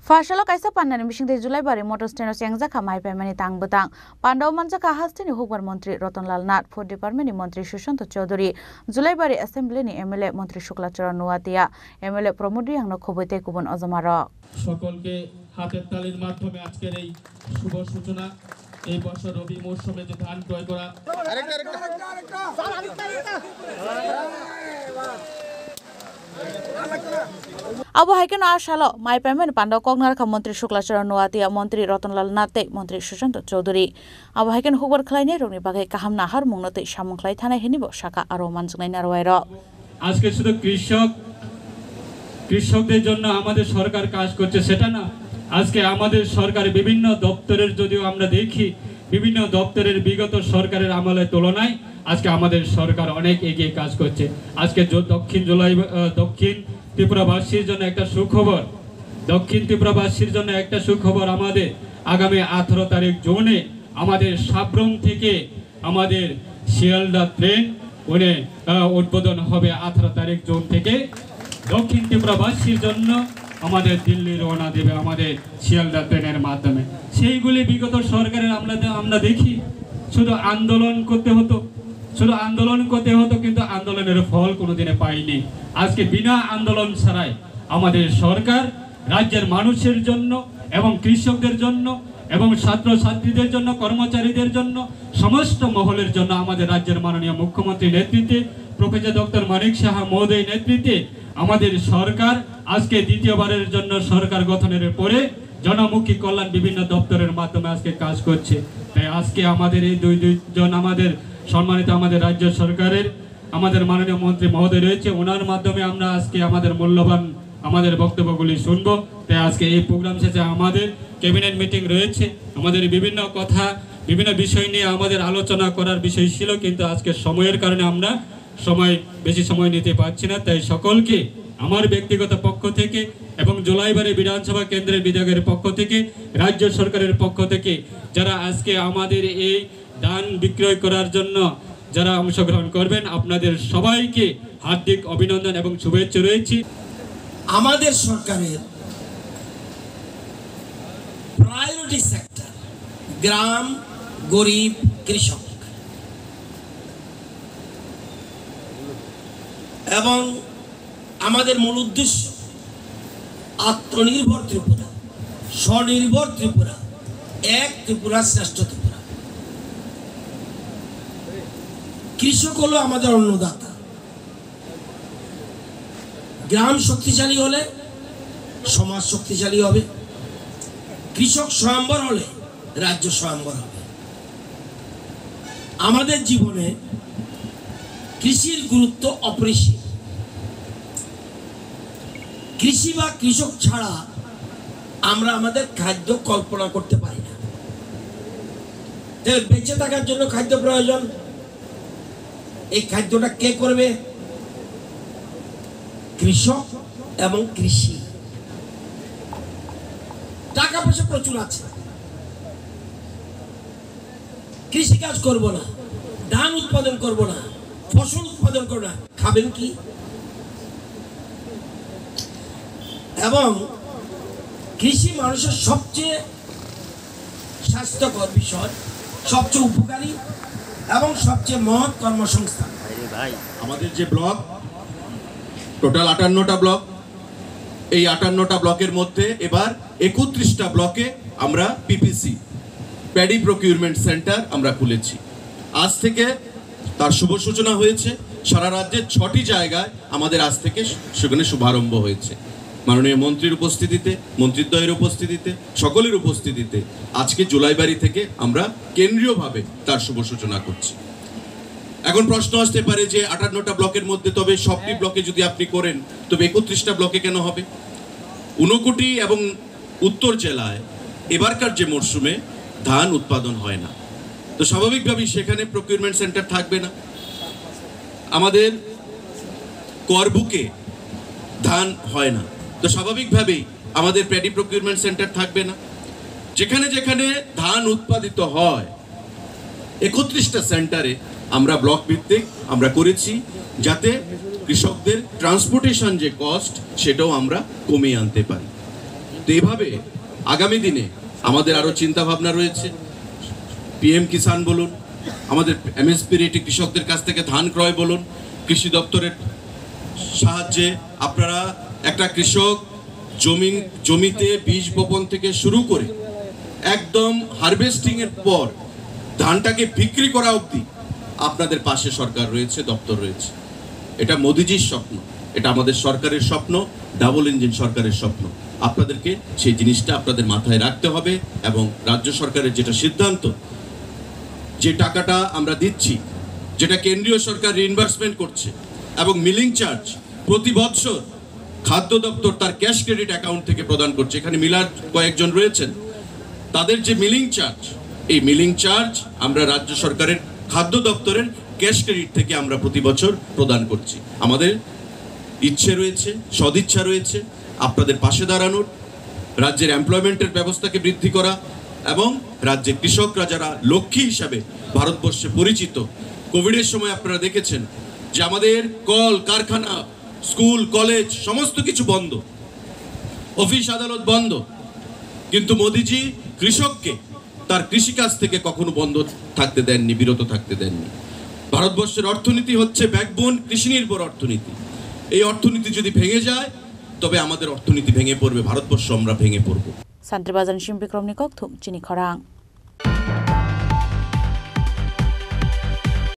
Fasalo kaisa panani mishing de July bari motor steno sengja khamai paimani tang butang Pandau manjaka hastini hukbar mantri Ratanlal Nath Food Department mantri Sushant Chaudhary July bari assembly ni MLA mantri Shuklacharan Nuatia MLA Promodi Yangno Khoboite Kubon Ozamara সকলকে হাতের তালির মাধ্যমে আজকের এই শুভ সূচনা এই বছর রবি মৌসুমে যে ধান ক্রয় করা Abu Haiken Ashalo, my payment Pandau Kognarka Montri Shuklacharan Nuatia, Montri Ratanlal Nath, Montri Sushant Chaudhary. Abu Haiken Hoover Kleiner, Bagay Kaham Nahar Mungote, Shamon Klaitana Henibo, Shaka Aromans Nainarwero. আজকে শুধু কৃষকদের জন্য আমাদের সরকার কাজ করছে সেটা না আজকে আমাদের সরকারের বিভিন্ন দপ্তরের যদিও আমরা দেখি বিভিন্ন দপ্তরের বিগত সরকারের আমলের তুলনায় আজকে আমাদের সরকার অনেক এগিয়ে কাজ করছে আজকে দক্ষিণ ত্রিপুরাবাসীর জন্য একটা সুখবর দক্ষিণ ত্রিপুরাবাসীর জন্য একটা সুখবর আমাদের আগামী 18 তারিখ জুনে আমাদের সাব্রম থেকে আমাদের শিয়ালদা ট্রেন উদ্বোধন হবে 18 তারিখ জুন থেকে দক্ষিণ ত্রিপুরাবাসীর জন্য আমাদের দিল্লি রওনা দেবে আমাদের শিয়ালদা ট্রেনের মাধ্যমে সেইগুলি বিগত সরকারের আমরা দেখি শুধু আন্দোলন করতে হতো কিন্তু আন্দোলনের ফল কোনোদিনে পাইনি আজকে বিনা আন্দোলন ছাড়াই আমাদের সরকার রাজ্যের মানুষের জন্য এবং কৃষকদের জন্য এবং ছাত্রছাত্রীদের জন্য কর্মচারীদের জন্য সমস্ত মহলের জন্য আমাদের রাজ্যের মাননীয় মুখ্যমন্ত্রীর নেতৃত্বে প্রফেসর ডক্টর মানিক সাহা মহোদয় নেতৃত্বে আমাদের সরকার আজকে দ্বিতীয়বারের জন্য সরকার গঠনের পরে জনমুখী কল্যাণ বিভিন্ন দপ্তরের মাধ্যমে আজকে কাজ করছে তাই আজকে আমাদের এই দুইজন আমাদের সম্মানিত আমাদের রাজ্য সরকারের আমাদের মাননীয় মন্ত্রী মহোদয় রয়েছে ওনার মাধ্যমে আমরা আজকে আমাদের মূল্যবান আমাদের বক্তব্যগুলি শুনবো তাই আজকে এই প্রোগ্রাম শেষে আমাদের ক্যাবিনেট মিটিং রয়েছে আমাদের বিভিন্ন কথা বিভিন্ন বিষয় নিয়ে আমাদের আলোচনা করার বিষয় ছিল কিন্তু আজকে সময়ের কারণে আমরা বেশি সময় নিতে পারছি না তাই সকলকে আমার ব্যক্তিগত পক্ষ থেকে এবং জুলাইবাড়ি বিধানসভা কেন্দ্রের বিধায়কের পক্ষ থেকে রাজ্য সরকারের পক্ষ থেকে যারা আজকে আমাদের এই ধান বিক্রয় করার জন্য যারা অংশগ্রহণ করবেন আপনাদের সবাইকে হার্দিক অভিনন্দন এবং শুভেচ্ছা রয়েছে আমাদের সরকারের প্রায়োরিটি সেক্টর গ্রাম গরিব কৃষক এবং আমাদের মূল উদ্দেশ্য আত্মনির্ভর ত্রিপুরা স্বনির্ভর ত্রিপুরা এক ত্রিপুরা শ্রেষ্ঠ ত্রিপুরা কৃষক হলো আমাদের অন্নদাতা গ্রাম শক্তিশালী হলে সমাজ শক্তিশালী হবে কৃষক স্বয়ম্বর হলে রাজ্য স্বয়ম্বর হবে আমাদের জীবনে কৃষির গুরুত্ব অপরিসীম কৃষি বা কৃষক ছাড়া আমরা আমাদের খাদ্য কল্পনা করতে পারি না বেঁচে থাকার জন্য খাদ্য প্রয়োজন এই খাদ্যটা কে করবে কৃষক এবং কৃষি টাকা পয়সা প্রচুর আছে কৃষি কাজ করব না ধান উৎপাদন করব না ফসল উৎপাদন করব না খাবেন কি এবং কৃষি মানুষের সবচেয়ে স্বাস্থ্যকর বিষয় সবচেয়ে উপকারী এবং সবচেয়ে মহৎ কর্মসংস্থান আমাদের যে ব্লক টোটাল 58টা ব্লক এই 58টা ব্লকের মধ্যে এবার 31টা ব্লকে আমরা পিপিসি প্যাডি প্রকিউরমেন্ট সেন্টার আমরা খুলেছি আজ থেকে তার শুভ সূচনা হয়েছে সারা রাজ্যের 6টি জায়গায় আমাদের আজ থেকে সেখানে শুভারম্ভ হয়েছে মাননীয় মন্ত্রীর উপস্থিতিতে মন্ত্রিদ্বয়ের উপস্থিতিতে সকলের উপস্থিতিতে আজকে জুলাইবাড়ি থেকে আমরা কেন্দ্রীয়ভাবে তার শুভ সূচনা করছি এখন প্রশ্ন আসতে পারে যে 58টা ব্লকের মধ্যে তবে সবটি ব্লকে যদি আপনি করেন তবে 31টা ব্লকে কেন হবে ঊনকোটি এবং উত্তর জেলায় এবারকার যে মরশুমে ধান উৎপাদন হয় না তো স্বাভাবিকভাবেই সেখানে প্রকিউরমেন্ট সেন্টার থাকবে না আমাদের করবুকে ধান হয় না তো স্বাভাবিকভাবেই আমাদের প্যাডি প্রকিউরমেন্ট সেন্টার থাকবে না যেখানে যেখানে ধান উৎপাদিত হয় 31টা সেন্টারে আমরা ব্লক ভিত্তিক আমরা করেছি যাতে কৃষকদের ট্রান্সপোর্টেশন যে কস্ট সেটাও আমরা কমিয়ে আনতে পারি তো এভাবে আগামী দিনে আমাদের আরো চিন্তা ভাবনা রয়েছে। PM কিষাণ বলুন, আমাদের MSP রেটে কৃষকদের কাছ থেকে ধান ক্রয় বলুন, কৃষি দপ্তরের সাহায্যে আপনারা একটা কৃষক জমিতে বীজ বপন থেকে শুরু করে একদম হারভেস্টিং এর পর ধানটাকে বিক্রি করা অবধি আপনাদের পাশে সরকার রয়েছে, দপ্তর রয়েছে। এটা মোদিজির স্বপ্ন, এটা আমাদের সরকারের স্বপ্ন, ডাবল ইঞ্জিন সরকারের স্বপ্ন। আপনাদেরকে সেই জিনিসটা আপনাদের মাথায় রাখতে হবে এবং রাজ্য সরকারের যেটা সিদ্ধান্ত, যে টাকাটা আমরা দিচ্ছি, যেটা কেন্দ্রীয় সরকার রিইনভার্সমেন্ট করছে এবং মিলিং চার্জ প্রতি বছর খাদ্য দপ্তর তার ক্যাশ ক্রেডিট অ্যাকাউন্ট থেকে প্রদান করছে। এখানে মিলার কয়েকজন রয়েছেন, তাদের যে মিলিং চার্জ, এই মিলিং চার্জ আমরা রাজ্য সরকারের খাদ্য দপ্তরের ক্যাশ ক্রেডিট থেকে আমরা প্রতি বছর প্রদান করছি। আমাদের ইচ্ছে রয়েছে, সদিচ্ছা রয়েছে আপনাদের পাশে দাঁড়ানোর, রাজ্যের এমপ্লয়মেন্টের ব্যবস্থাকে বৃদ্ধি করা এবং রাজ্যের কৃষকরা যারা লক্ষ্মী হিসাবে ভারতবর্ষে পরিচিত। কোভিডের সময় আপনারা দেখেছেন যে আমাদের কল কারখানা, স্কুল কলেজ সমস্ত কিছু বন্ধ, অফিস আদালত বন্ধ, কিন্তু মোদিজি কৃষককে তার কৃষিকাজ থেকে কখনো বন্ধ থাকতে দেননি, বিরত থাকতে দেননি। ভারতবর্ষের অর্থনীতি হচ্ছে ব্যাকবোন, কৃষি নির্ভর অর্থনীতি। এই অর্থনীতি যদি ভেঙে যায় তবে আমাদের অর্থনীতি ভেঙে পড়বে, ভারতবর্ষ আমরা ভেঙে পড়ব। Santri Bazan Shimpi Kromnikok Thum Chini Khorang.